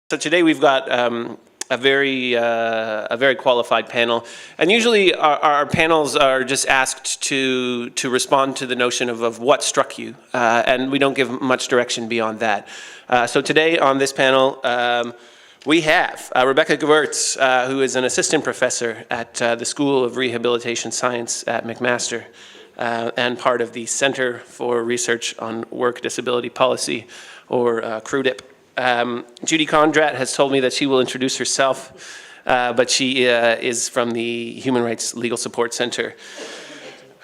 So today we've got a very qualified panel, and usually our panels are just asked to respond to the notion of what struck you, and we don't give much direction beyond that. So today on this panel we have Rebecca Gewurz, who is an assistant professor at the School of Rehabilitation Science at McMaster, and part of the Center for Research on Work Disability Policy, or CRWDP. Judy Conrad has told me that she will introduce herself, but she is from the Human Rights Legal Support Center.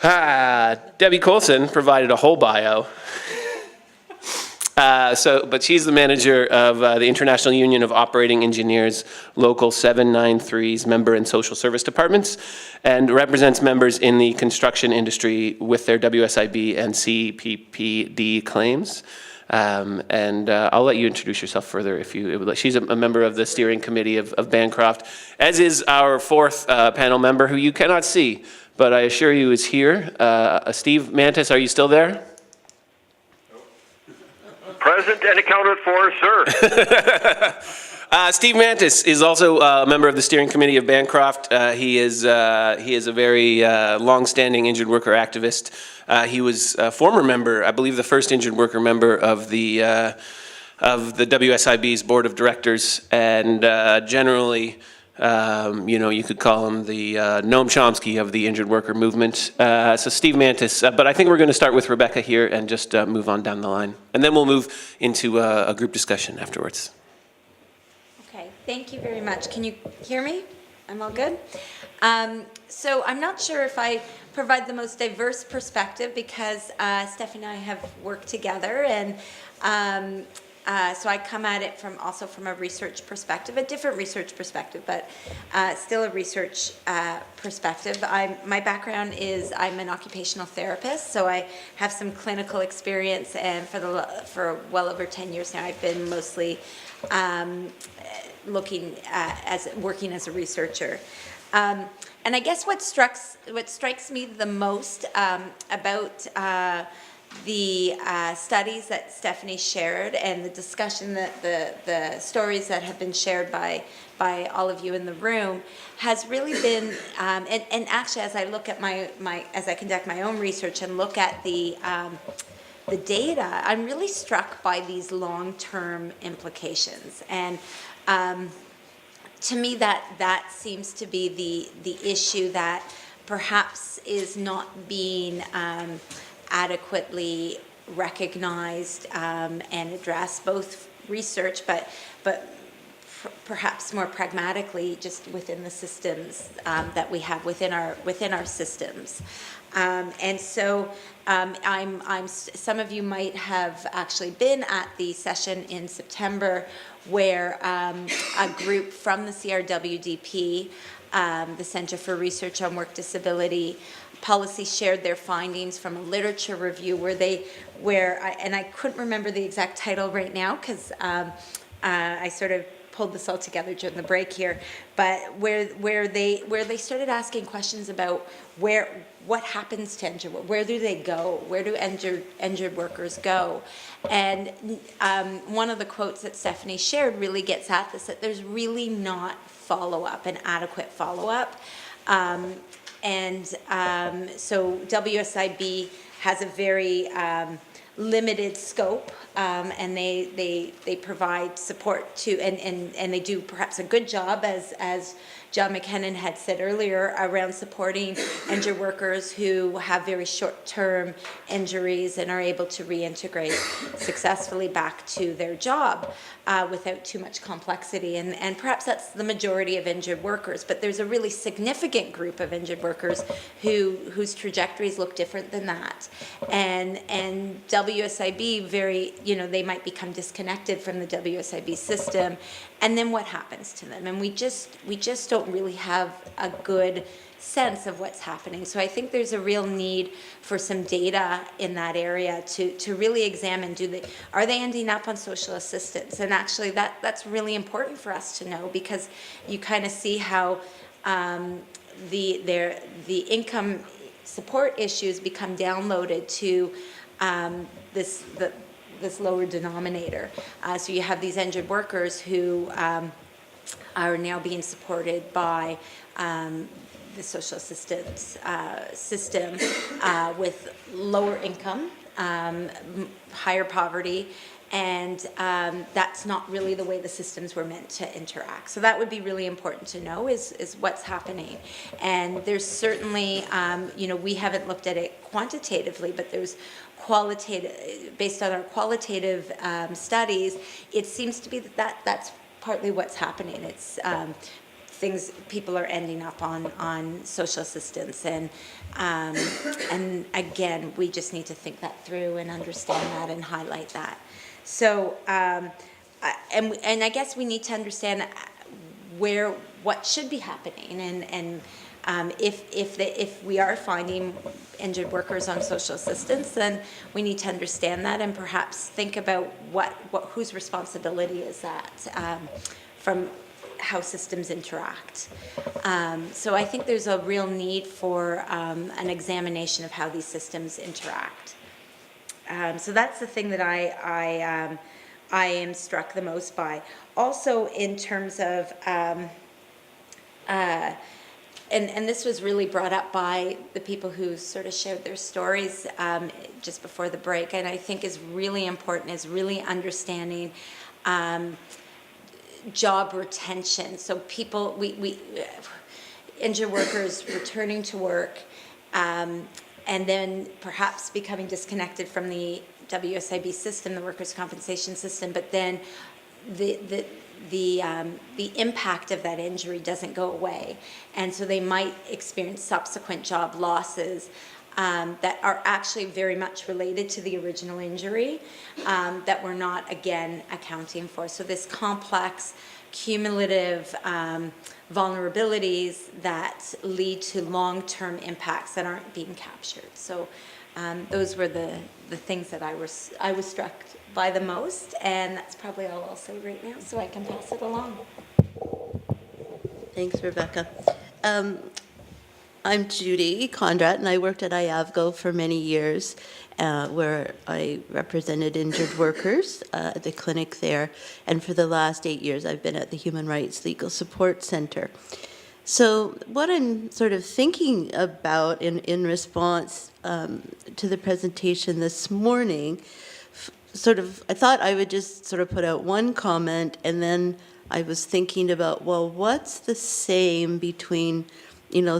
Debby Coulson provided a whole bio. But she's the manager of the International Union of Operating Engineers, Local 793's Member and Social Service Departments, and represents members in the construction industry with their WSIB and CPPD claims. I'll let you introduce yourself further if you would like. She's a member of the steering committee of Bancroft, as is our fourth panel member, who you cannot see, but I assure you is here. Steve Mantis, are you still there? Present and accounted for, sir. Steve Mantis is also a member of the steering committee of Bancroft. He is a very long-standing injured worker activist. He was a former member, I believe the first injured worker member of the WSIB's board of directors, and generally, you could call him the Noam Chomsky of the injured worker movement. So Steve Mantis, but I think we're going to start with Rebecca here and just move on down the line. And then we'll move into a group discussion afterwards. Okay, thank you very much. Can you hear me? I'm all good? So I'm not sure if I provide the most diverse perspective because Stephanie and I have worked together, and so I come at it from a research perspective, a different research perspective, but still a research perspective. My background is I'm an occupational therapist, so I have some clinical experience, and for well over 10 years now, I've been mostly working as a researcher. And I guess what strikes me the most about the studies that Stephanie shared and the discussion that the stories that have been shared by all of you in the room has really been, and actually as I look at as I conduct my own research and look at the data, I'm really struck by these long-term implications. And to me, that seems to be the issue that perhaps is not being adequately recognized and addressed, both research, but perhaps more pragmatically, just within the systems that we have within our systems. And so some of you might have actually been at the session in September where a group from the CRWDP, the Center for Research on Work Disability Policy, shared their findings from a literature review and I couldn't remember the exact title right now because I sort of pulled this all together during the break here, but where they started asking questions about what happens to injured workers, where do they go, where do injured workers go, and one of the quotes that Stephanie shared really gets at this, that there's really not an adequate follow-up. So WSIB has a very limited scope, and they provide support to, and they do perhaps a good job, as John McKinnon had said earlier, around supporting injured workers who have very short-term injuries and are able to reintegrate successfully back to their job without too much complexity. And perhaps that's the majority of injured workers, but there's a really significant group of injured workers whose trajectories look different than that. And WSIB they might become disconnected from the WSIB system, and then what happens to them? And we just don't really have a good sense of what's happening. So I think there's a real need for some data in that area to really examine, are they ending up on social assistance? And actually that's really important for us to know, because you kind of see how the income support issues become downloaded to this lower denominator. So you have these injured workers who are now being supported by the social assistance system with lower income, higher poverty, and that's not really the way the systems were meant to interact. So that would be really important to know is what's happening. And there's certainly, we haven't looked at it quantitatively, but there's qualitative, based on our qualitative studies, it seems to be that's partly what's happening. It's people are ending up on social assistance, and again, we just need to think that through and understand that and highlight that. So, and I guess we need to understand what should be happening, and if we are finding injured workers on social assistance, then we need to understand that and perhaps think about whose responsibility is that from how systems interact. So I think there's a real need for an examination of how these systems interact. So that's the thing that I am struck the most by. Also, in terms of, and this was really brought up by the people who sort of shared their stories just before the break, and I think is really important, is really understanding job retention. So people, we injured workers returning to work, and then perhaps becoming disconnected from the WSIB system, the workers' compensation system, but then the impact of that injury doesn't go away, and so they might experience subsequent job losses that are actually very much related to the original injury that we're not, again, accounting for. So this complex, cumulative vulnerabilities that lead to long-term impacts that aren't being captured. So those were the things that I was struck by the most, and that's probably all I'll say right now, so I can pass it along. Thanks, Rebecca. I'm Judy Conrad, and I worked at IAVGO for many years, where I represented injured workers at the clinic there. And for the last 8 years, I've been at the Human Rights Legal Support Center. So what I'm sort of thinking about in response to the presentation this morning, I thought I would just sort of put out one comment, and then I was thinking about, well, what's the same between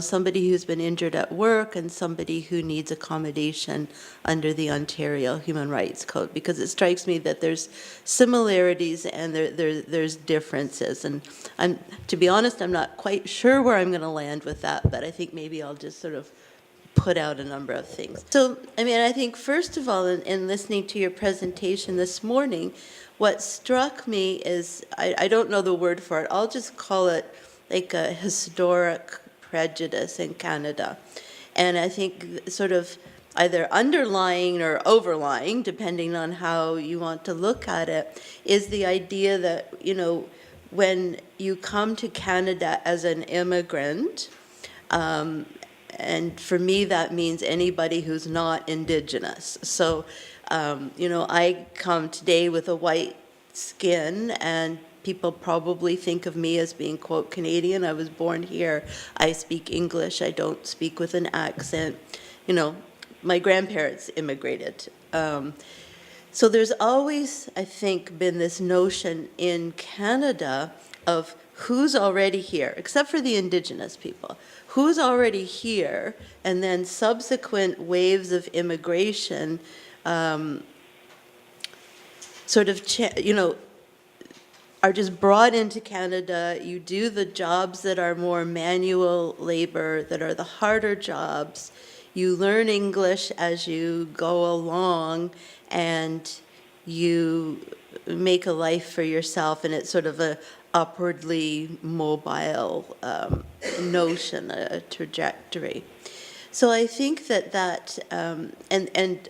somebody who's been injured at work and somebody who needs accommodation under the Ontario Human Rights Code? Because it strikes me that there's similarities and there's differences. And to be honest, I'm not quite sure where I'm going to land with that, but I think maybe I'll just sort of put out a number of things. So, I think first of all, in listening to your presentation this morning, what struck me is, I don't know the word for it, I'll just call it like a historic prejudice in Canada. And I think sort of either underlying or overlying, depending on how you want to look at it, is the idea that, when you come to Canada as an immigrant, and for me that means anybody who's not Indigenous. So, I come today with a white skin, and people probably think of me as being, quote, Canadian. I was born here. I speak English. I don't speak with an accent. My grandparents immigrated. So there's always, I think, been this notion in Canada of who's already here, except for the Indigenous people, who's already here, and then subsequent waves of immigration are just brought into Canada. You do the jobs that are more manual labor, that are the harder jobs. You learn English as you go along, and you make a life for yourself, and it's sort of a upwardly mobile notion, a trajectory. So I think that and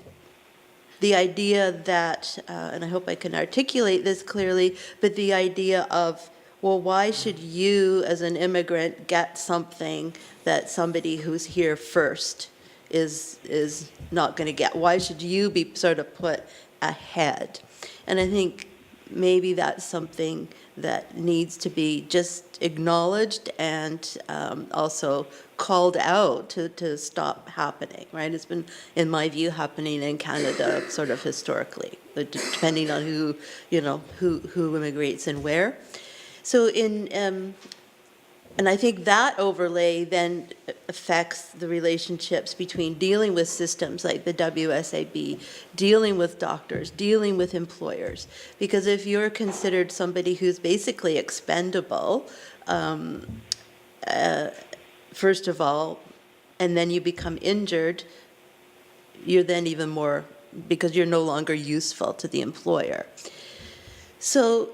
the idea that, and I hope I can articulate this clearly, but the idea of, well, why should you as an immigrant get something that somebody who's here first is not going to get? Why should you be sort of put ahead. And I think maybe that's something that needs to be just acknowledged and also called out to stop happening, right? It's been, in my view, happening in Canada sort of historically, depending on who, who immigrates and where. So and I think that overlay then affects the relationships between dealing with systems like the WSIB, dealing with doctors, dealing with employers. Because if you're considered somebody who's basically expendable, first of all, and then you become injured, you're then even more, because you're no longer useful to the employer. So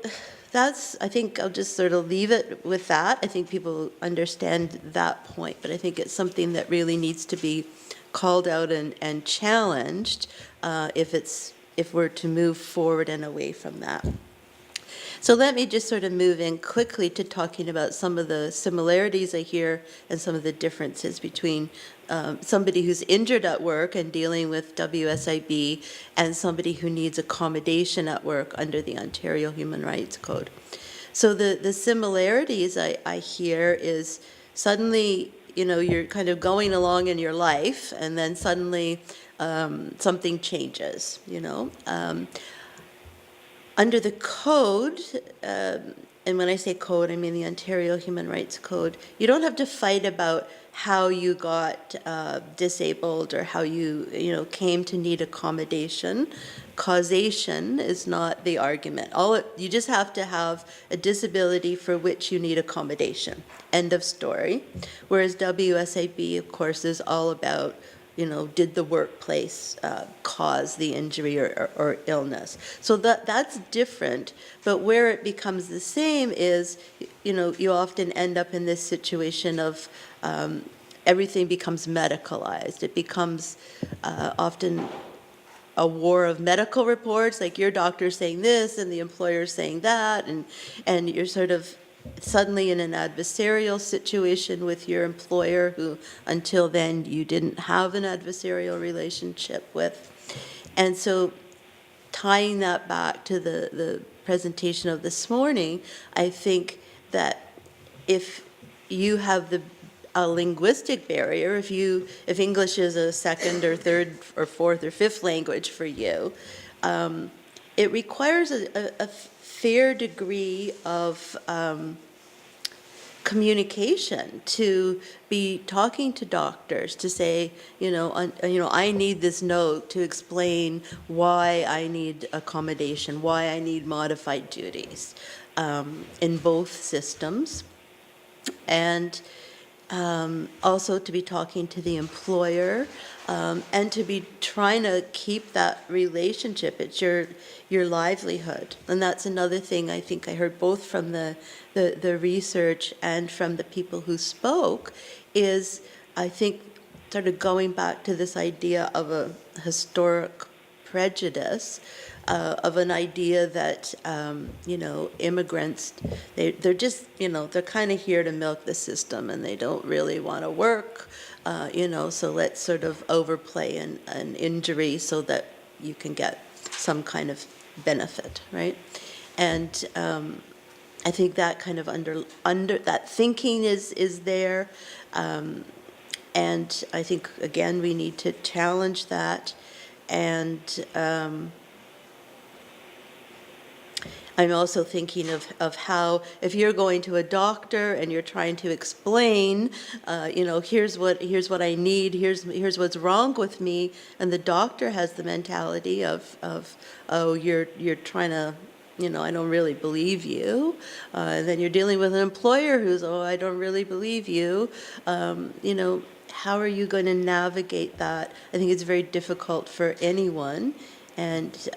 that's, I think I'll just sort of leave it with that. I think people understand that point, but I think it's something that really needs to be called out and challenged if we're to move forward and away from that. So let me just sort of move in quickly to talking about some of the similarities I hear and some of the differences between somebody who's injured at work and dealing with WSIB and somebody who needs accommodation at work under the Ontario Human Rights Code. So the similarities I hear is suddenly, you're kind of going along in your life and then suddenly something changes, Under the code, and when I say code, I mean the Ontario Human Rights Code, you don't have to fight about how you got disabled or how you came to need accommodation. Causation is not the argument. You just have to have a disability for which you need accommodation. End of story. Whereas WSIB, of course, is all about did the workplace cause the injury or illness? So that's different, but where it becomes the same is, you often end up in this situation of everything becomes medicalized. It becomes often a war of medical reports, like your doctor's saying this and the employer's saying that, and you're sort of suddenly in an adversarial situation with your employer who until then you didn't have an adversarial relationship with. And so tying that back to the presentation of this morning, I think that if you have a linguistic barrier, if English is a second or third or fourth or fifth language for you, it requires a fair degree of communication to be talking to doctors to say, I need this note to explain why I need accommodation, why I need modified duties in both systems, and also to be talking to the employer and to be trying to keep that relationship. It's your livelihood. And that's another thing I think I heard both from the research and from the people who spoke is, I think, sort of going back to this idea of a historic prejudice, of an idea that, immigrants, they're just, they're kind of here to milk the system and they don't really want to work, so let's sort of overplay an injury so that you can get some kind of benefit, right? And I think that kind of under that thinking is there, and I think again we need to challenge that, and I'm also thinking of how if you're going to a doctor and you're trying to explain, here's what I need, here's what's wrong with me, and the doctor has the mentality of oh, you're trying to, I don't really believe you, and then you're dealing with an employer who's, oh, I don't really believe you, how are you going to navigate that? I think it's very difficult for anyone, and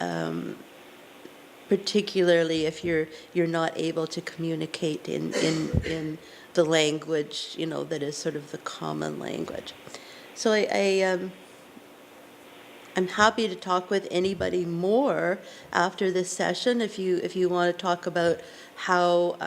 particularly if you're not able to communicate in the language, that is sort of the common language. So I'm happy to talk with anybody more after this session if you want to talk about how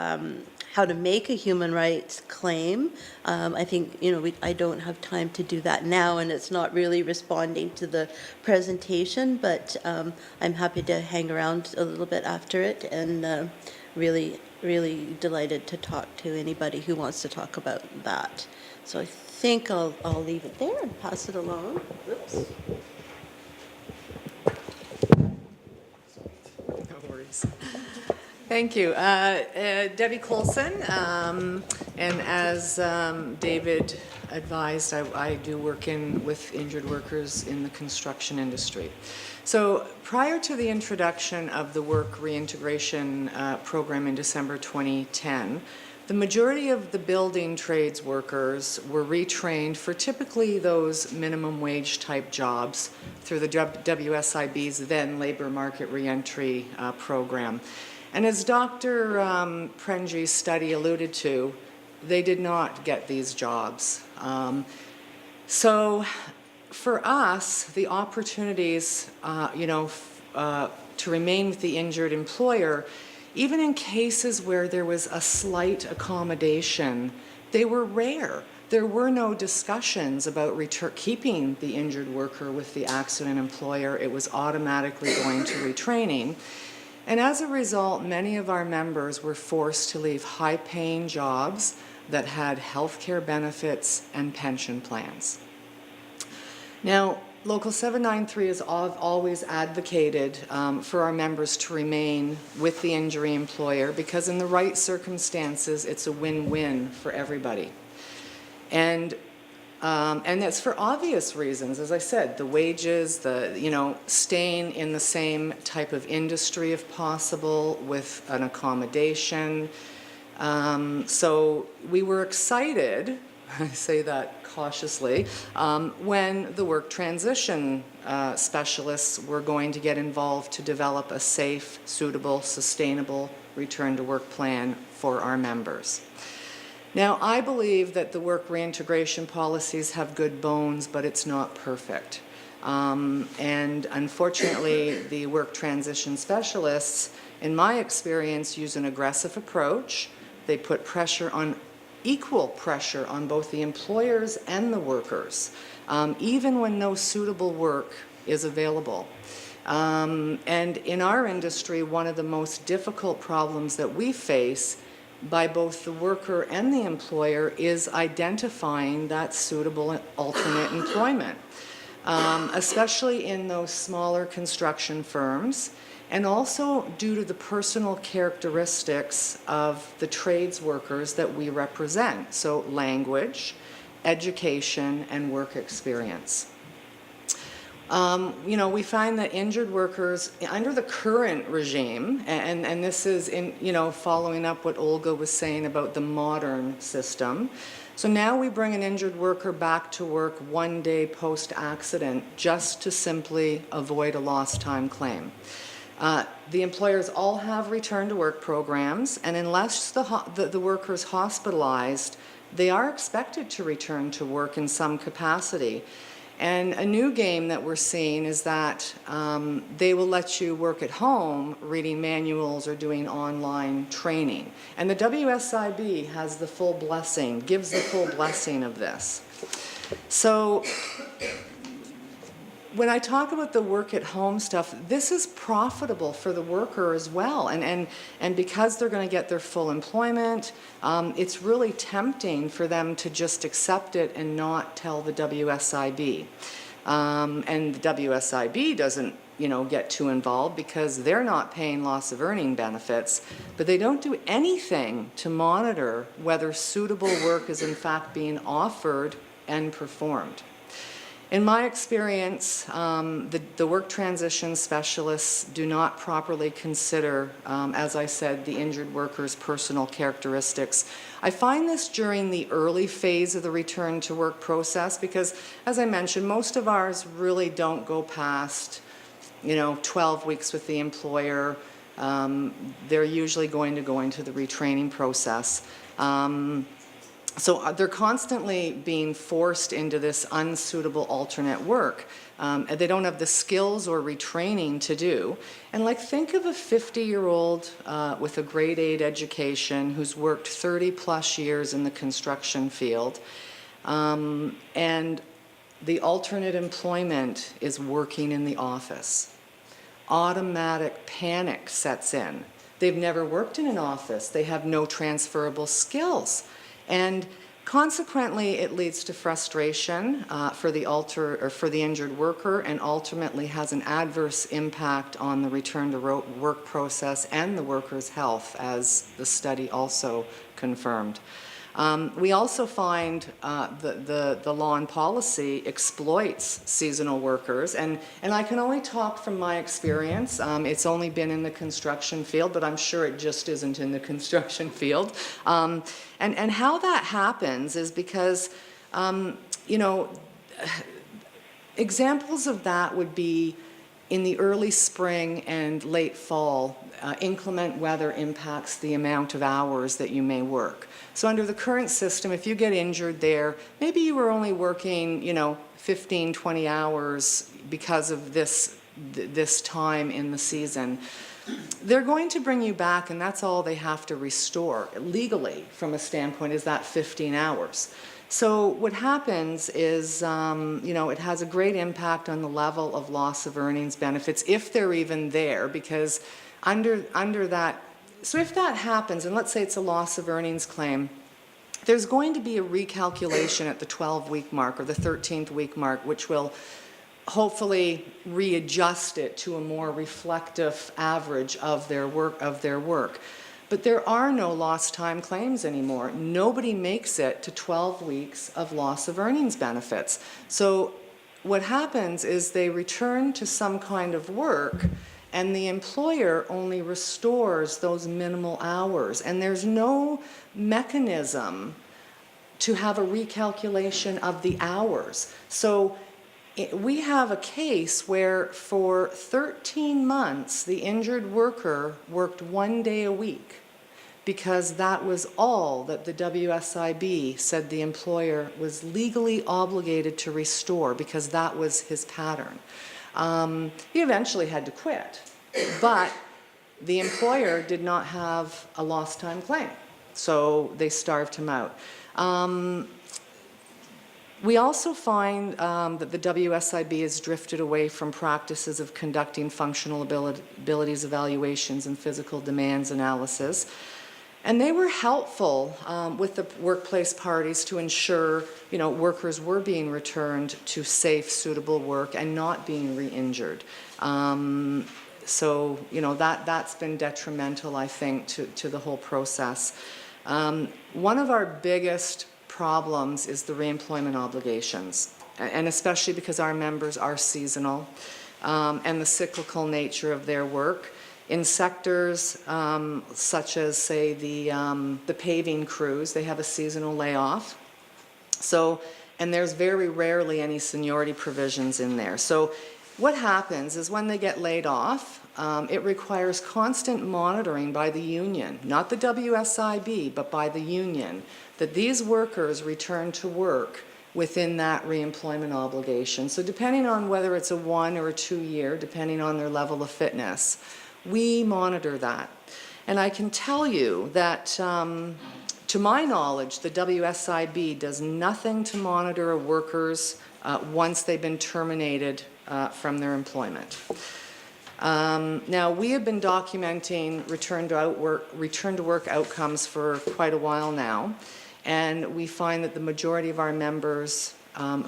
how to make a human rights claim. I think, I don't have time to do that now, and it's not really responding to the presentation, but I'm happy to hang around a little bit after it, and really delighted to talk to anybody who wants to talk about that. So I think I'll leave it there and pass it along. Oops. No worries. Thank you. Debby Coulson, and as David advised, I do work with injured workers in the construction industry. So prior to the introduction of the work reintegration program in December 2010, the majority of the building trades workers were retrained for typically those minimum wage type jobs through the WSIB's then labor market reentry program. And as Dr. Prenge's study alluded to, they did not get these jobs. So for us, the opportunities, to remain with the injured employer, even in cases where there was a slight accommodation, they were rare. There were no discussions about keeping the injured worker with the accident employer. It was automatically going to retraining. And as a result, many of our members were forced to leave high-paying jobs that had health care benefits and pension plans. Now, Local 793 has always advocated for our members to remain with the injury employer because in the right circumstances, it's a win-win for everybody. And that's for obvious reasons. As I said, the wages, staying in the same type of industry if possible with an accommodation. So we were excited, I say that cautiously, when the work transition specialists were going to get involved to develop a safe, suitable, sustainable return to work plan for our members. Now, I believe that the work reintegration policies have good bones, but it's not perfect. And unfortunately, the work transition specialists, in my experience, use an aggressive approach. They put equal pressure on both the employers and the workers, even when no suitable work is available. And in our industry, one of the most difficult problems that we face by both the worker and the employer is identifying that suitable alternate employment, especially in those smaller construction firms, and also due to the personal characteristics of the trades workers that we represent, so language, education, and work experience. We find that injured workers under the current regime, and this is following up what Olga was saying about the modern system. So now we bring an injured worker back to work one day post-accident just to simply avoid a lost time claim. The employers all have return to work programs, and unless the worker is hospitalized, they are expected to return to work in some capacity. And a new game that we're seeing is that they will let you work at home reading manuals or doing online training. And the WSIB has the full blessing, gives the full blessing of this. So when I talk about the work at home stuff, this is profitable for the worker as well. And because they're going to get their full employment, it's really tempting for them to just accept it and not tell the WSIB. And the WSIB doesn't, get too involved because they're not paying loss of earning benefits, but they don't do anything to monitor whether suitable work is in fact being offered and performed. In my experience, the work transition specialists do not properly consider, as I said, the injured worker's personal characteristics. I find this during the early phase of the return to work process because, as I mentioned, most of ours really don't go past, 12 weeks with the employer. They're usually going to go into the retraining process. So they're constantly being forced into this unsuitable alternate work. They don't have the skills or retraining to do. And like, think of a 50-year-old with a grade 8 education who's worked 30 plus years in the construction field, and the alternate employment is working in the office. Automatic panic sets in. They've never worked in an office. They have no transferable skills. And consequently, it leads to frustration for the injured worker, and ultimately has an adverse impact on the return to work process and the worker's health, as the study also confirmed. We also find the law and policy exploits seasonal workers, and I can only talk from my experience. It's only been in the construction field, but I'm sure it just isn't in the construction field. And how that happens is because, you know, examples of that would be in the early spring and late fall, inclement weather impacts the amount of hours that you may work. So under the current system, if you get injured there, maybe you were only working, you know, 15, 20 hours because of this time in the season. They're going to bring you back, and that's all they have to restore legally from a standpoint, is that 15 hours. So what happens is, you know, it has a great impact on the level of loss of earnings benefits, if they're even there, because under that, so if that happens, and let's say it's a loss of earnings claim, there's going to be a recalculation at the 12-week mark or the 13th week mark, which will hopefully readjust it to a more reflective average of their work. But there are no lost time claims anymore. Nobody makes it to 12 weeks of loss of earnings benefits. So what happens is they return to some kind of work, and the employer only restores those minimal hours. And there's no mechanism to have a recalculation of the hours. So we have a case where for 13 months, the injured worker worked 1 day a week, because that was all that the WSIB said the employer was legally obligated to restore, because that was his pattern. He eventually had to quit, but the employer did not have a lost time claim, so they starved him out. We also find that the WSIB has drifted away from practices of conducting functional abilities evaluations and physical demands analysis. And they were helpful with the workplace parties to ensure, you know, workers were being returned to safe, suitable work and not being re-injured. So, you know, that's been detrimental, I think, to the whole process. One of our biggest problems is the reemployment obligations, and especially because our members are seasonal, and the cyclical nature of their work. In sectors such as, say, the paving crews, they have a seasonal layoff. So, and there's very rarely any seniority provisions in there. So what happens is when they get laid off, it requires constant monitoring by the union, not the WSIB, but by the union, that these workers return to work within that reemployment obligation. So depending on whether it's a 1 or a 2 year, depending on their level of fitness, we monitor that. And I can tell you that, to my knowledge, the WSIB does nothing to monitor a workers once they've been terminated from their employment. Now, we have been documenting return to work outcomes for quite a while now, and we find that the majority of our members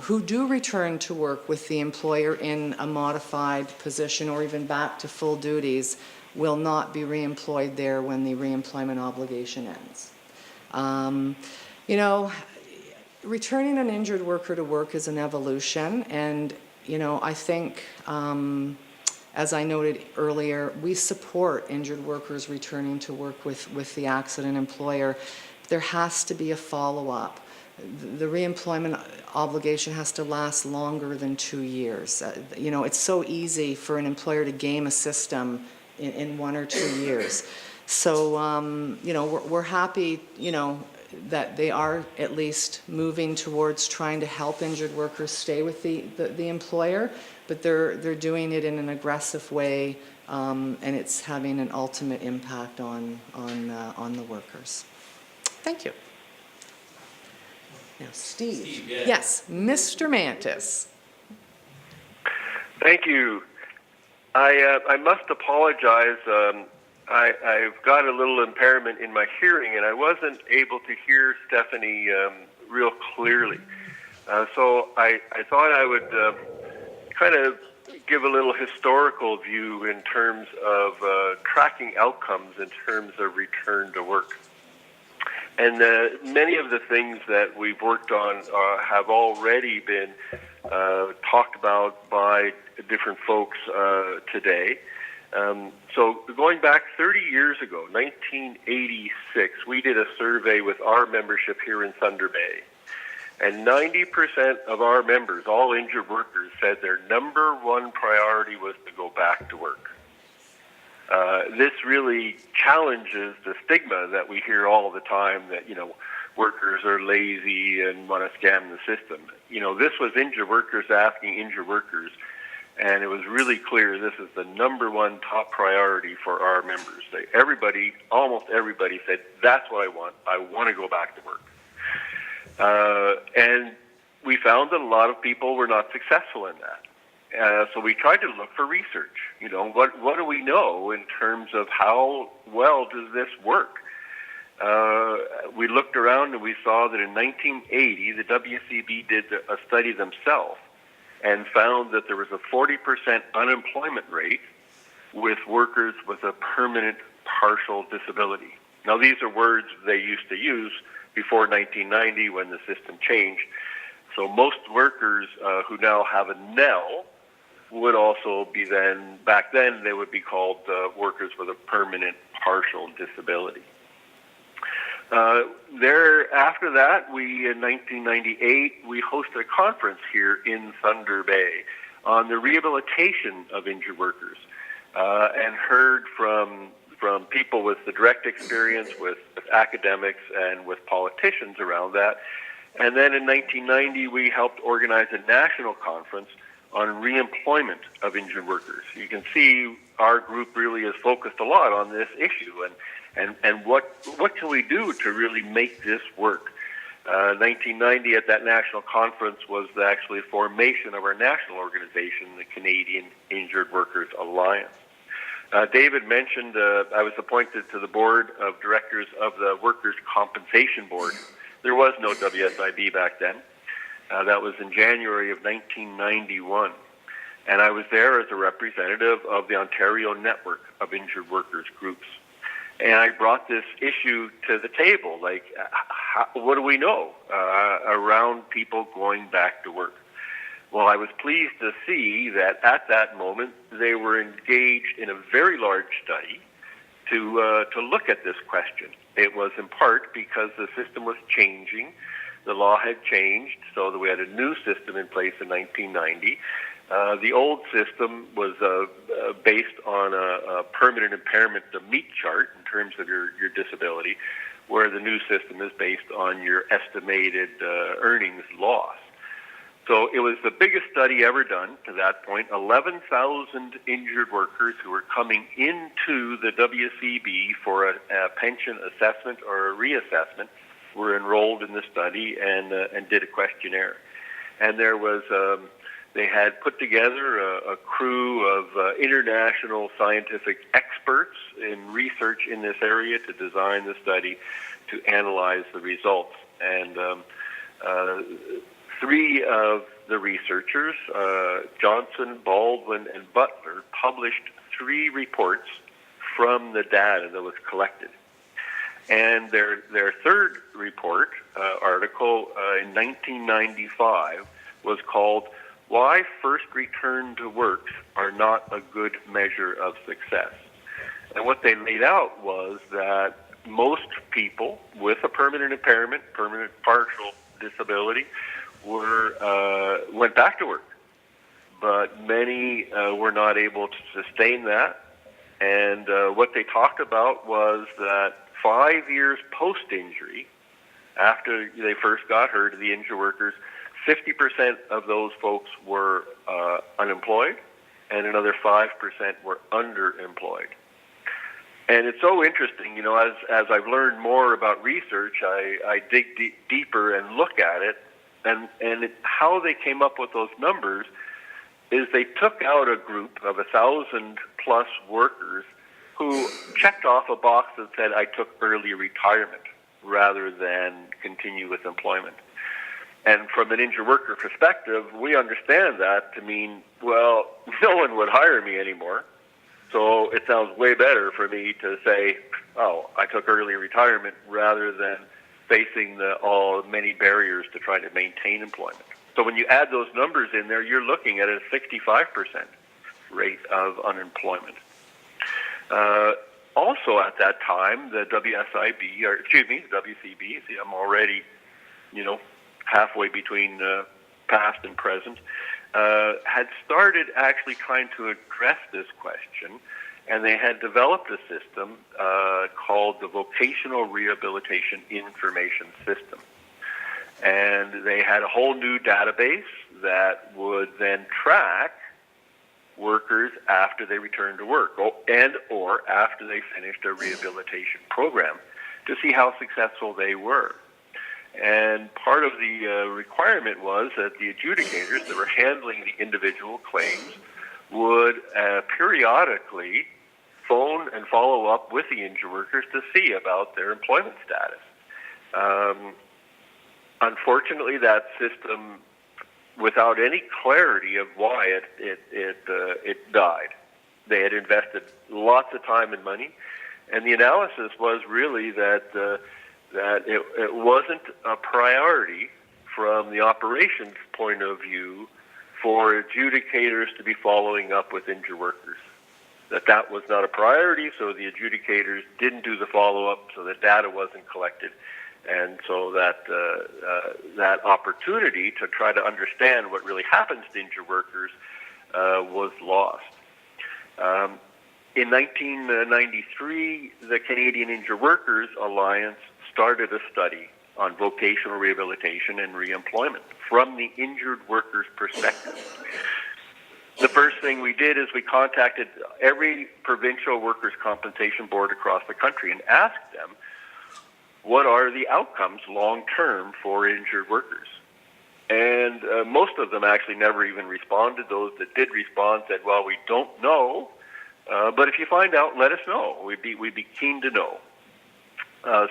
who do return to work with the employer in a modified position or even back to full duties will not be reemployed there when the reemployment obligation ends. You know, returning an injured worker to work is an evolution, and, you know, I think, as I noted earlier, we support injured workers returning to work with the accident employer. There has to be a follow-up. The reemployment obligation has to last longer than 2 years. You know, it's so easy for an employer to game a system in 1 or 2 years. So, you know, we're happy, you know, that they are at least moving towards trying to help injured workers stay with the employer, but they're doing it in an aggressive way, and it's having an ultimate impact on the workers. Thank you. Now, Steve. Yes, Mr. Mantis. Thank you. I must apologize. I've got a little impairment in my hearing, and I wasn't able to hear Stephanie real clearly. So I thought I would kind of give a little historical view in terms of tracking outcomes in terms of return to work. And many of the things that we've worked on have already been talked about by different folks today. So going back 30 years ago, 1986, we did a survey with our membership here in Thunder Bay. And 90% of our members, all injured workers, said their number one priority was to go back to work. This really challenges the stigma that we hear all the time that, workers are lazy and want to scam the system. This was injured workers asking injured workers, and it was really clear this is the number one top priority for our members. Almost everybody said, that's what I want. I want to go back to work. And we found that a lot of people were not successful in that. So we tried to look for research. What do we know in terms of how well does this work? We looked around and we saw that in 1980, the WCB did a study themselves and found that there was a 40% unemployment rate with workers with a permanent partial disability. Now, these are words they used to use before 1990 when the system changed. So most workers who now have a NEL would also be back then they would be called workers with a permanent partial disability. After that, in 1998, we hosted a conference here in Thunder Bay on the rehabilitation of injured workers, and heard from people with the direct experience, with academics, and with politicians around that. And then in 1990, we helped organize a national conference on reemployment of injured workers. You can see our group really is focused a lot on this issue and what can we do to really make this work. 1990 at that national conference was actually formation of our national organization, the Canadian Injured Workers Alliance. David mentioned I was appointed to the board of directors of the Workers' Compensation Board. There was no WSIB back then. That was in January of 1991. And I was there as a representative of the Ontario Network of Injured Workers Groups. And I brought this issue to the table, like, what do we know around people going back to work? Well, I was pleased to see that at that moment, they were engaged in a very large study to look at this question. It was in part because the system was changing. The law had changed, so that we had a new system in place in 1990. The old system was based on a permanent impairment, the meat chart in terms of your disability, where the new system is based on your estimated earnings loss. So it was the biggest study ever done to that point. 11,000 injured workers who were coming into the WCB for a pension assessment or a reassessment were enrolled in the study and did a questionnaire. And there was they had put together a crew of international scientific experts in research in this area to design the study, to analyze the results. And three of the researchers, Johnson, Baldwin, and Butler, published 3 reports from the data that was collected. And their third report, article in 1995, was called "Why First Return to Works Are Not a Good Measure of Success." And what they laid out was that most people with a permanent impairment, permanent partial disability, went back to work, but many were not able to sustain that. And what they talked about was that 5 years post-injury, after they first got hurt, the injured workers, 50% of those folks were unemployed, and another 5% were underemployed. And it's so interesting, as I've learned more about research, I dig deeper and look at it, and how they came up with those numbers is they took out a group of 1,000 plus workers who checked off a box that said, I took early retirement, rather than continue with employment. And from an injured worker perspective, we understand that to mean, well, no one would hire me anymore. So it sounds way better for me to say, oh, I took early retirement, rather than facing many barriers to try to maintain employment. So when you add those numbers in there, you're looking at a 65% rate of unemployment. Also at that time, the WCB, see, I'm already, halfway between past and present, had started actually trying to address this question, and they had developed a system called the Vocational Rehabilitation Information System. And they had a whole new database that would then track workers after they returned to work or after they finished a rehabilitation program to see how successful they were. And part of the requirement was that the adjudicators that were handling the individual claims would periodically phone and follow up with the injured workers to see about their employment status. Unfortunately, that system, without any clarity of why it died. They had invested lots of time and money, and the analysis was really that it wasn't a priority from the operations point of view for adjudicators to be following up with injured workers. That was not a priority, so the adjudicators didn't do the follow-up, so the data wasn't collected. And so that opportunity to try to understand what really happens to injured workers was lost. In 1993, the Canadian Injured Workers Alliance started a study on vocational rehabilitation and reemployment from the injured workers' perspective. The first thing we did is we contacted every provincial workers' compensation board across the country and asked them, what are the outcomes long-term for injured workers? And most of them actually never even responded. Those that did respond said, well, we don't know, but if you find out, let us know. We'd be keen to know.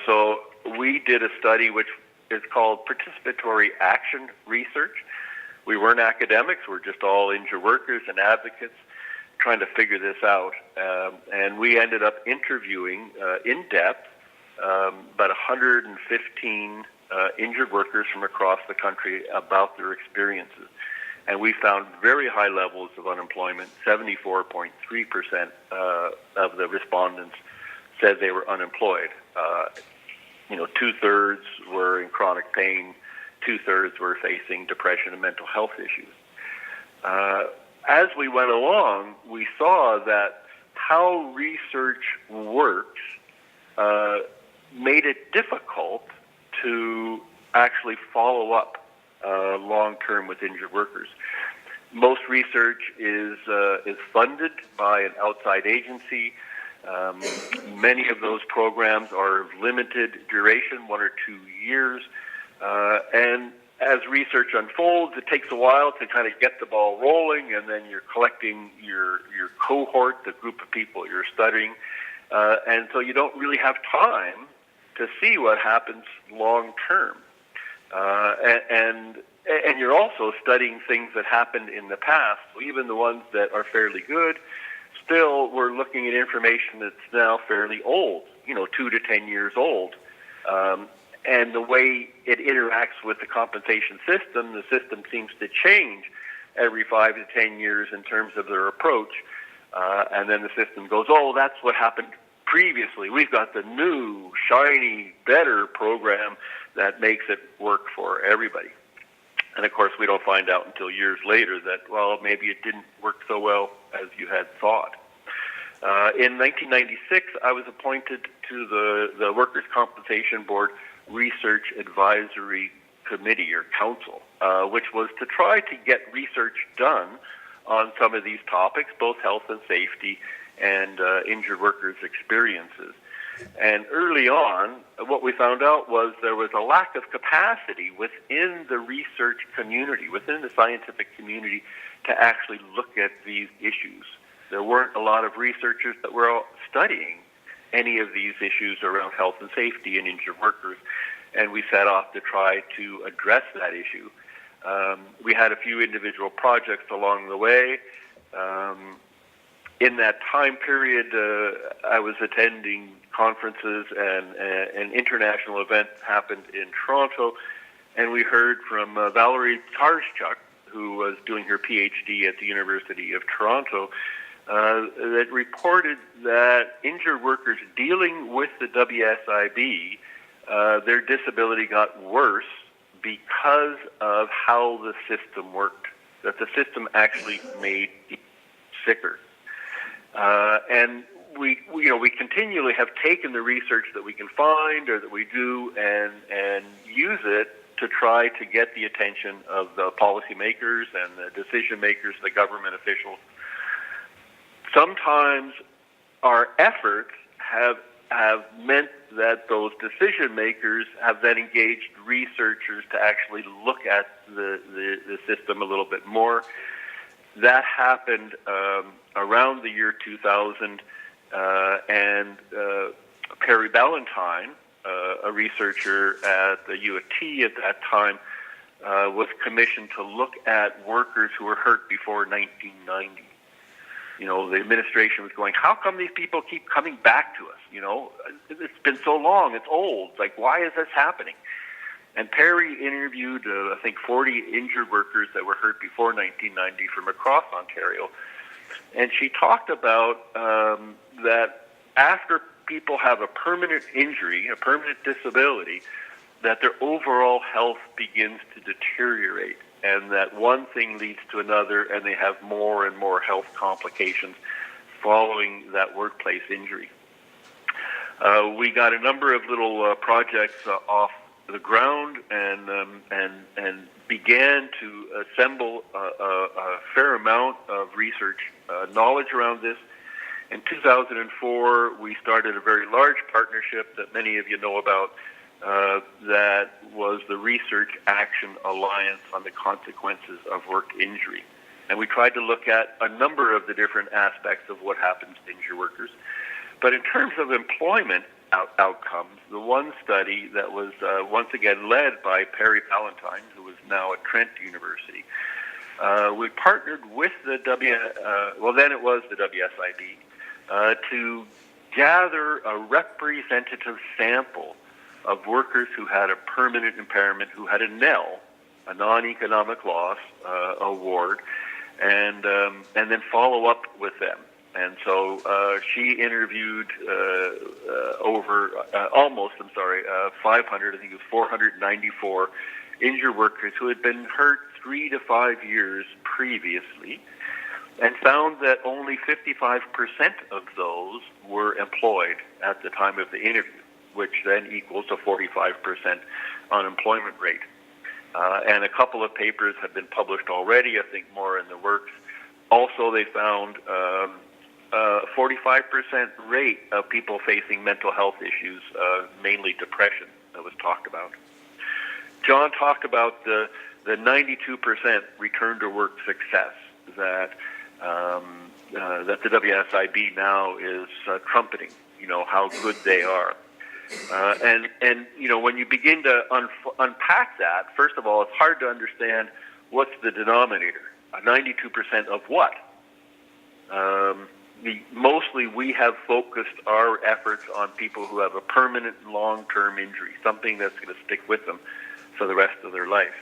So we did a study which is called Participatory Action Research. We weren't academics. We're just all injured workers and advocates trying to figure this out. And we ended up interviewing in depth about 115 injured workers from across the country about their experiences. And we found very high levels of unemployment. 74.3% of the respondents said they were unemployed. Two-thirds were in chronic pain. Two-thirds were facing depression and mental health issues. As we went along, we saw that how research works made it difficult to actually follow up long-term with injured workers. Most research is funded by an outside agency. Many of those programs are of limited duration, 1 or 2 years. And as research unfolds, it takes a while to kind of get the ball rolling, and then you're collecting your cohort, the group of people you're studying. And so you don't really have time to see what happens long-term. And you're also studying things that happened in the past, even the ones that are fairly good. Still, we're looking at information that's now fairly old, 2 to 10 years old. And the way it interacts with the compensation system, the system seems to change every 5 to 10 years in terms of their approach. And then the system goes, oh, that's what happened previously. We've got the new, shiny, better program that makes it work for everybody. And of course, we don't find out until years later that, well, maybe it didn't work so well as you had thought. In 1996, I was appointed to the Workers' Compensation Board Research Advisory Committee or Council, which was to try to get research done on some of these topics, both health and safety and injured workers' experiences. And early on, what we found out was there was a lack of capacity within the research community, within the scientific community, to actually look at these issues. There weren't a lot of researchers that were studying any of these issues around health and safety and injured workers, and we set off to try to address that issue. We had a few individual projects along the way. In that time period, I was attending conferences, and an international event happened in Toronto, and we heard from Valerie Tarschuk, who was doing her PhD at the University of Toronto, that reported that injured workers dealing with the WSIB, their disability got worse because of how the system worked, that the system actually made people sicker. And we continually have taken the research that we can find or that we do and use it to try to get the attention of the policymakers and the decision makers, the government officials. Sometimes our efforts have meant that those decision makers have then engaged researchers to actually look at the system a little bit more. That happened around the year 2000, and Perry Ballantyne, a researcher at the U of T at that time, was commissioned to look at workers who were hurt before 1990. The administration was going, how come these people keep coming back to us? It's been so long, it's old. Like, why is this happening? And Perry interviewed, I think, 40 injured workers that were hurt before 1990 from across Ontario. And she talked about that after people have a permanent injury, a permanent disability, that their overall health begins to deteriorate, and that one thing leads to another, and they have more and more health complications following that workplace injury. We got a number of little projects off the ground and began to assemble a fair amount of research knowledge around this. In 2004, we started a very large partnership that many of you know about, that was the Research Action Alliance on the Consequences of Work Injury. And we tried to look at a number of the different aspects of what happens to injured workers. But in terms of employment outcomes, the one study that was once again led by Perry Ballantyne, who is now at Trent University, we partnered with the then it was the WSIB, to gather a representative sample of workers who had a permanent impairment, who had a NEL, a non-economic loss award, and then follow up with them. And so she interviewed 500, I think it was 494 injured workers who had been hurt 3 to 5 years previously, and found that only 55% of those were employed at the time of the interview, which then equals a 45% unemployment rate. And a couple of papers have been published already, I think more in the works. Also, they found a 45% rate of people facing mental health issues, mainly depression, that was talked about. John talked about the 92% return to work success that the WSIB now is trumpeting, how good they are. And when you begin to unpack that, first of all, it's hard to understand what's the denominator. 92% of what? Mostly we have focused our efforts on people who have a permanent long-term injury, something that's going to stick with them for the rest of their life.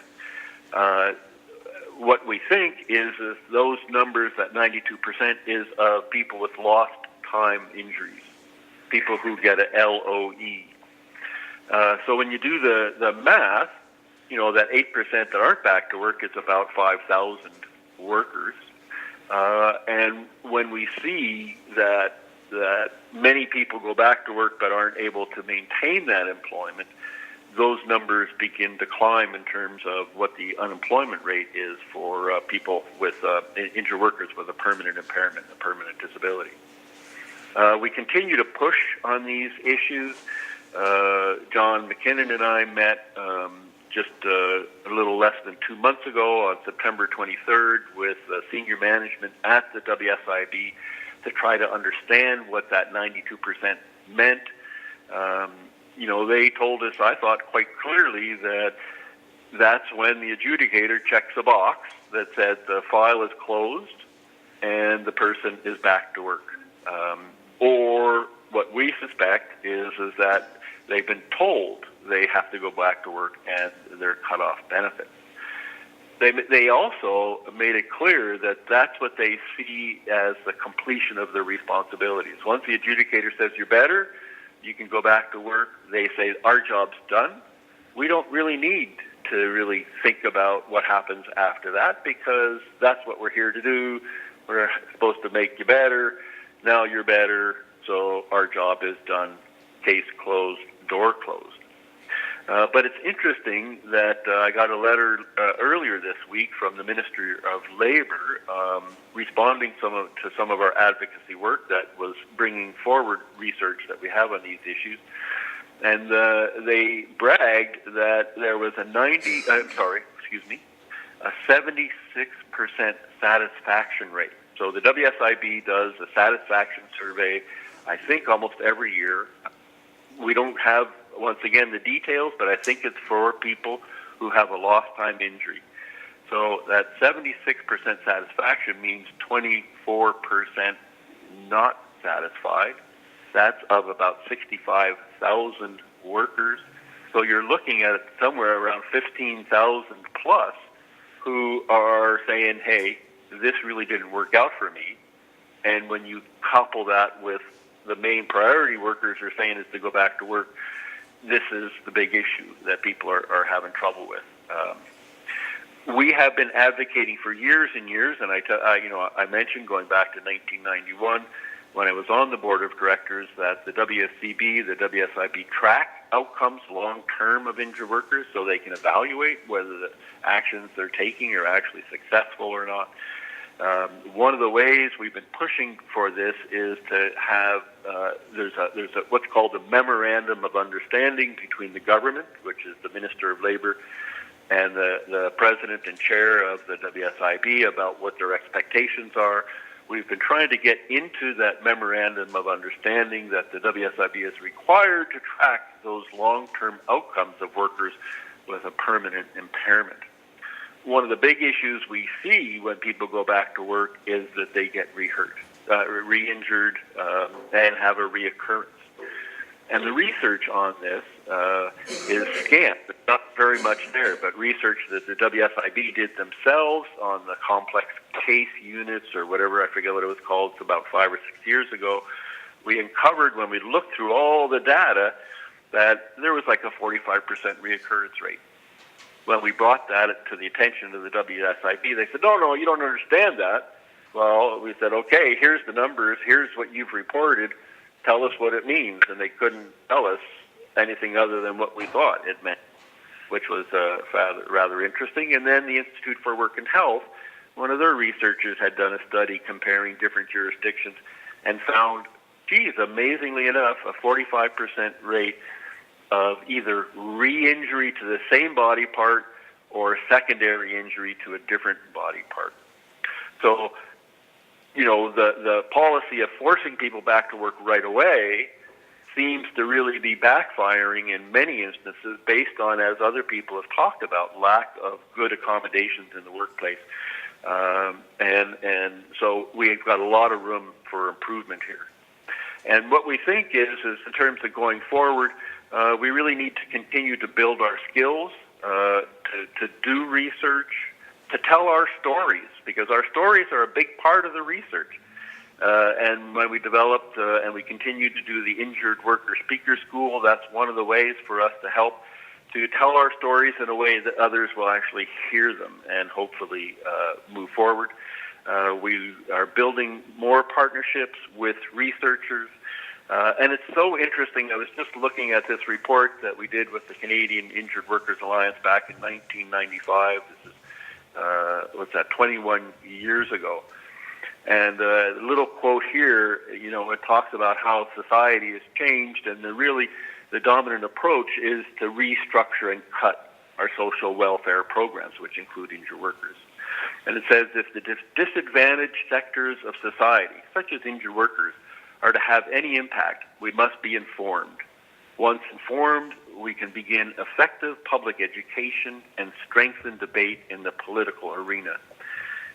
What we think is those numbers, that 92%, is of people with lost time injuries, people who get a LOE. So when you do the math, that 8% that aren't back to work is about 5,000 workers. And when we see that many people go back to work but aren't able to maintain that employment, those numbers begin to climb in terms of what the unemployment rate is for people with injured workers with a permanent impairment, a permanent disability. We continue to push on these issues. John McKinnon and I met just a little less than 2 months ago on September 23rd with senior management at the WSIB to try to understand what that 92% meant. They told us, I thought quite clearly, that that's when the adjudicator checks a box that said the file is closed and the person is back to work. Or what we suspect is that they've been told they have to go back to work and they're cut off benefits. They also made it clear that that's what they see as the completion of their responsibilities. Once the adjudicator says you're better, you can go back to work, they say our job's done. We don't really need to really think about what happens after that because that's what we're here to do. We're supposed to make you better. Now you're better, so our job is done. Case closed, door closed. But it's interesting that I got a letter earlier this week from the Ministry of Labour responding to some of our advocacy work that was bringing forward research that we have on these issues. And they bragged that there was a 76% satisfaction rate. So the WSIB does a satisfaction survey, I think almost every year. We don't have, once again, the details, but I think it's for people who have a lost time injury. So that 76% satisfaction means 24% not satisfied. That's of about 65,000 workers. So you're looking at somewhere around 15,000 plus who are saying, hey, this really didn't work out for me. And when you couple that with the main priority workers are saying is to go back to work, this is the big issue that people are having trouble with. We have been advocating for years and years, and I mentioned going back to 1991 when I was on the board of directors that the WSCB, the WSIB track outcomes long-term of injured workers so they can evaluate whether the actions they're taking are actually successful or not. One of the ways we've been pushing for this is to have there's a what's called a memorandum of understanding between the government, which is the Minister of Labour, and the president and chair of the WSIB about what their expectations are. We've been trying to get into that memorandum of understanding that the WSIB is required to track those long-term outcomes of workers with a permanent impairment. One of the big issues we see when people go back to work is that they get re-injured, and have a reoccurrence. And the research on this is scant. There's not very much there, but research that the WSIB did themselves on the complex case units or whatever, I forget what it was called, it's about 5 or 6 years ago, we uncovered when we looked through all the data that there was like a 45% reoccurrence rate. When we brought that to the attention of the WSIB, they said, no, you don't understand that. Well, we said, okay, here's the numbers, here's what you've reported, tell us what it means. And they couldn't tell us anything other than what we thought it meant, which was rather interesting. And then the Institute for Work and Health, one of their researchers had done a study comparing different jurisdictions and found, geez, amazingly enough, a 45% rate of either re-injury to the same body part or secondary injury to a different body part. So, the policy of forcing people back to work right away seems to really be backfiring in many instances based on, as other people have talked about, lack of good accommodations in the workplace. And so we've got a lot of room for improvement here. And what we think is in terms of going forward, we really need to continue to build our skills, to do research, to tell our stories, because our stories are a big part of the research. And when we developed and we continue to do the Injured Worker Speaker School, that's one of the ways for us to help to tell our stories in a way that others will actually hear them and hopefully move forward. We are building more partnerships with researchers. And it's so interesting. I was just looking at this report that we did with the Canadian Injured Workers Alliance back in 1995. This is, what's that, 21 years ago. And a little quote here, you know, it talks about how society has changed, and the dominant approach is to restructure and cut our social welfare programs, which include injured workers. And it says if the disadvantaged sectors of society, such as injured workers, are to have any impact, we must be informed. Once informed, we can begin effective public education and strengthen debate in the political arena.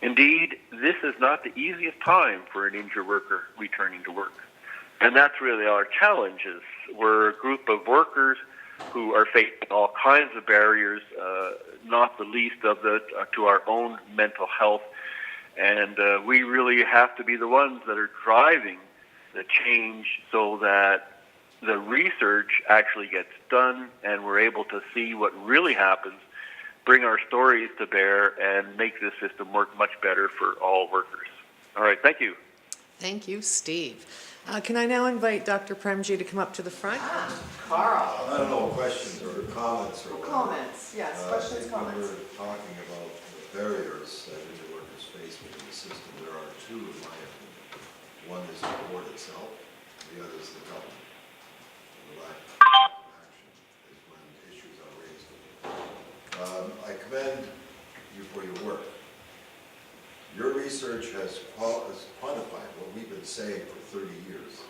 Indeed, this is not the easiest time for an injured worker returning to work. And that's really our challenge. Is we're a group of workers who are facing all kinds of barriers, not the least of to our own mental health. And we really have to be the ones that are driving the change so that the research actually gets done and we're able to see what really happens, bring our stories to bear, and make this system work much better for all workers. All right, thank you. Thank you, Steve. Can I now invite Dr. Premji to come up to the front? Carl. I don't know, questions or comments or whatever. Comments, yes, questions, I think comments. when we're talking about the barriers that injured workers face within the system, there are two in my opinion. One is the board itself, the other is the government. The lack of action is when issues are raised. I commend you for your work. Your research has quantified what we've been saying for 30 years.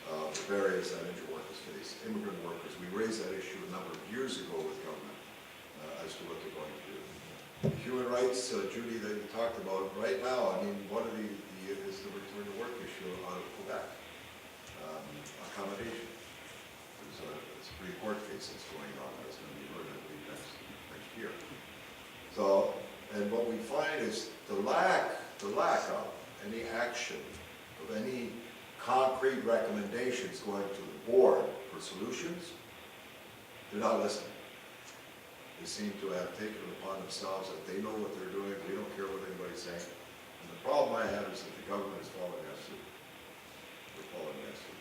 The barriers that injured workers face. Immigrant workers, we raised that issue a number of years ago with government as to what they're going to do. Human rights, Judy, that you talked about right now, I mean, one of the is the return to work issue out of Quebec. Accommodation. There's a Supreme Court case that's going on that's going to be heard, I believe, next year. So, and what we find is the lack of any action, of any concrete recommendations going to the board for solutions, they're not listening. They seem to have taken it upon themselves that they know what they're doing, we don't care what anybody's saying. And the problem I have is that the government is following us suit. They're following us suit.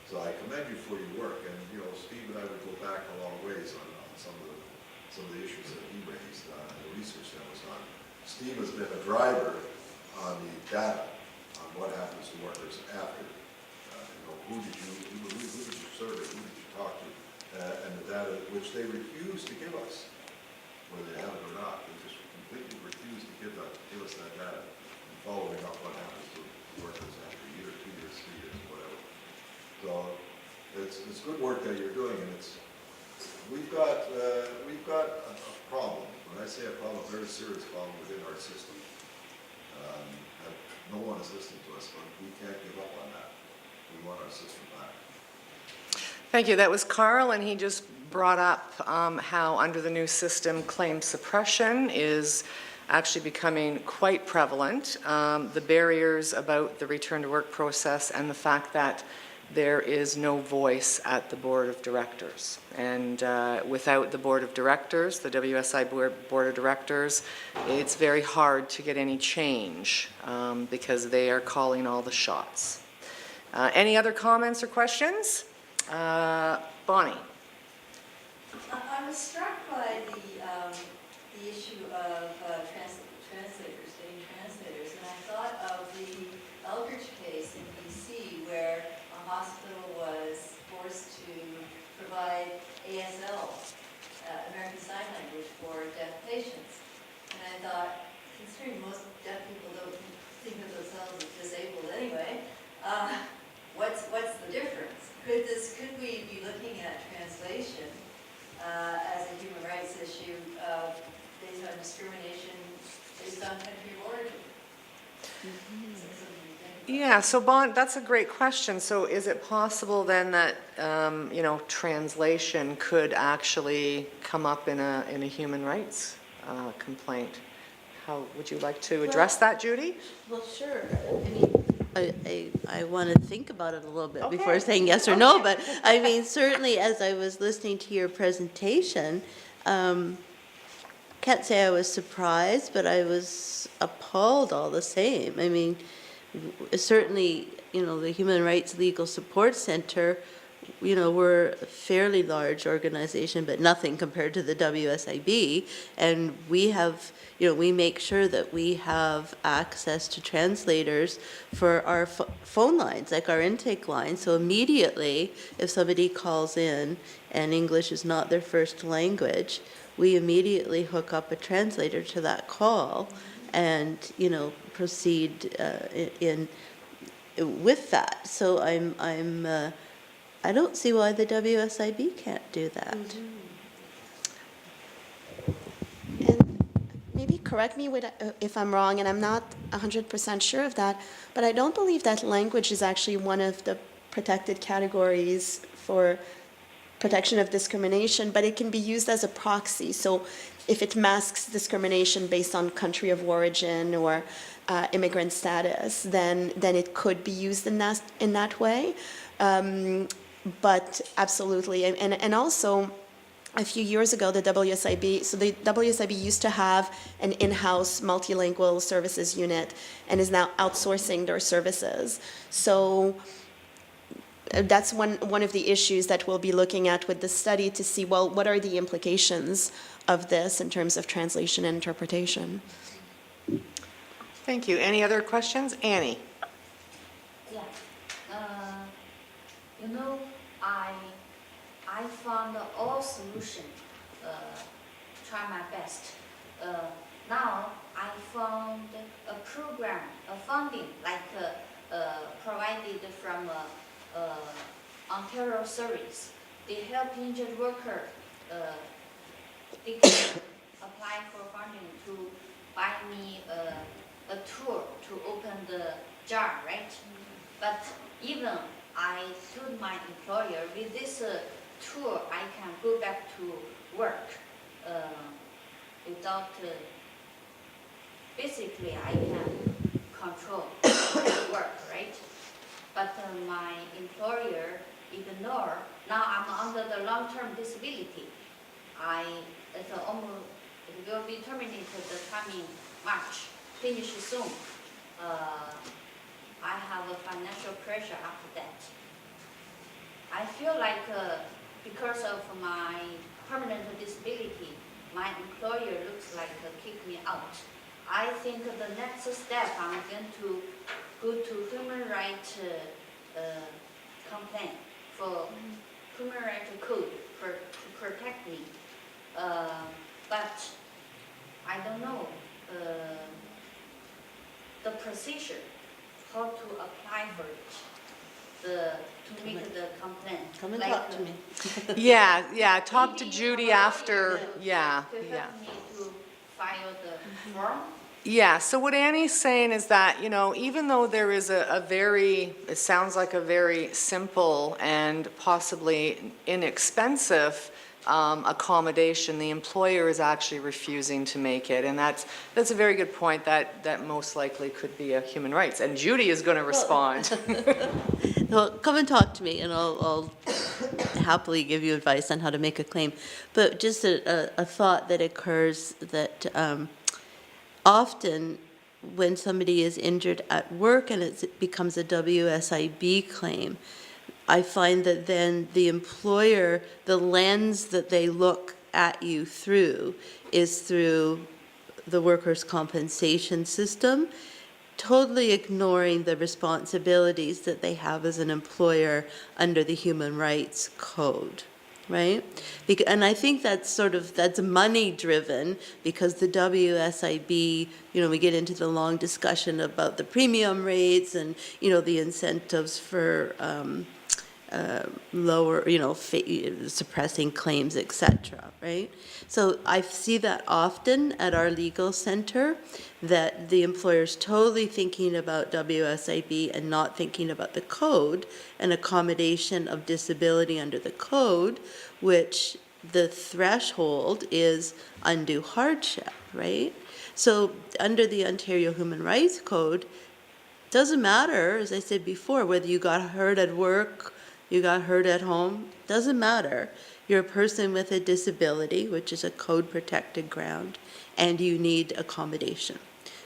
So I commend you for your work, and you know, Steve and I would go back a long ways on some of the issues that he raised, the research that was done. Steve has been a driver on the data on what happens to workers after. Who did you survey, who did you talk to, and the data which they refuse to give us, whether they have it or not. They just completely refuse to give us that data, and following up what happens to workers after a year, 2 years, 3 years, whatever. So it's good work that you're doing, and we've got a problem. When I say a problem, a very serious problem within our system. That no one is listening to us, but we can't give up on that. We want our system back. Thank you. That was Carl, and he just brought up how under the new system, claim suppression is actually becoming quite prevalent. The barriers about the return to work process and the fact that there is no voice at the board of directors. And without the board of directors, the WSI board of directors, it's very hard to get any change because they are calling all the shots. Any other comments or questions? Bonnie. I was struck by the issue of translators, getting translators, and I thought of the Eldridge case in BC where a hospital was forced to provide ASL, American Sign Language, for deaf patients. And I thought, considering most deaf people don't think of themselves as disabled anyway, what's the difference? Could we be looking at translation as a human rights issue based on discrimination based on country of origin? Yeah, so Bon, that's a great question. So is it possible then that, translation could actually come up in a human rights complaint? How would you like to address that, Judy? Well, sure. I mean, I want to think about it a little bit before Okay. saying yes or no, but I mean, certainly as I was listening to your presentation, can't say I was surprised, but I was appalled all the same. I mean, certainly, the Human Rights Legal Support Center, we're a fairly large organization, but nothing compared to the WSIB. And we have, we make sure that we have access to translators for our phone lines, like our intake line. So immediately, if somebody calls in and English is not their first language, we immediately hook up a translator to that call and, proceed in with that. So I don't see why the WSIB can't do that. And maybe correct me if I'm wrong, and I'm not 100% sure of that, but I don't believe that language is actually one of the protected categories for protection of discrimination, but it can be used as a proxy. So if it masks discrimination based on country of origin or immigrant status, then it could be used in that way. But absolutely, and also a few years ago, the WSIB used to have an in-house multilingual services unit and is now outsourcing their services. So that's one of the issues that we'll be looking at with the study to see, well, what are the implications of this in terms of translation and interpretation? Thank you. Any other questions? Annie? Yeah. I found all solution, try my best. Now I found a program, a funding, like provided from Ontario Service. They help injured worker, they can apply for funding to buy me a tour to open the jar, right? But even I told my employer, with this tour, I can go back to work without, basically I can control work, right? But my employer ignore, now I'm under the long-term disability. It will be terminated the coming March, finish soon. I have a financial pressure after that. I feel like because of my permanent disability, my employer looks like kick me out. I think the next step I'm going to go to human rights complaint for human rights code to protect me. But I don't know the procedure, how to apply for it, to make the complaint. Come and like, talk to me. Yeah, talk to maybe Judy you have after, to yeah. help me to file the form. Yeah, so what Annie's saying is that, even though there is it sounds like a very simple and possibly inexpensive accommodation, the employer is actually refusing to make it. And that's a very good point that most likely could be a human rights. And Judy is going to respond. Well, come and talk to me, and I'll happily give you advice on how to make a claim. But just a thought that occurs that often when somebody is injured at work and it becomes a WSIB claim, I find that then the employer, the lens that they look at you through is through the workers' compensation system, totally ignoring the responsibilities that they have as an employer under the Human Rights Code, right? And I think that's money driven, because the WSIB, we get into the long discussion about the premium rates and, the incentives for lower, suppressing claims, etc., right? So I see that often at our legal center, that the employer's totally thinking about WSIB and not thinking about the code and accommodation of disability under the code, which the threshold is undue hardship, right? So under the Ontario Human Rights Code, doesn't matter, as I said before, whether you got hurt at work, you got hurt at home, doesn't matter. You're a person with a disability, which is a code-protected ground, and you need accommodation.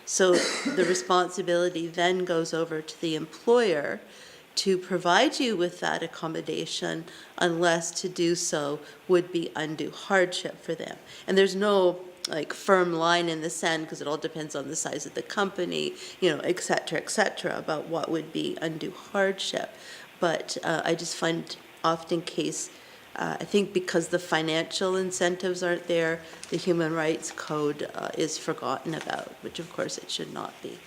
So the responsibility then goes over to the employer to provide you with that accommodation, unless to do so would be undue hardship for them. And there's no like firm line in the sand, because it all depends on the size of the company, you know, et cetera, about what would be undue hardship. But I just find often I think because the financial incentives aren't there, the Human Rights Code is forgotten about, which of course it should not be.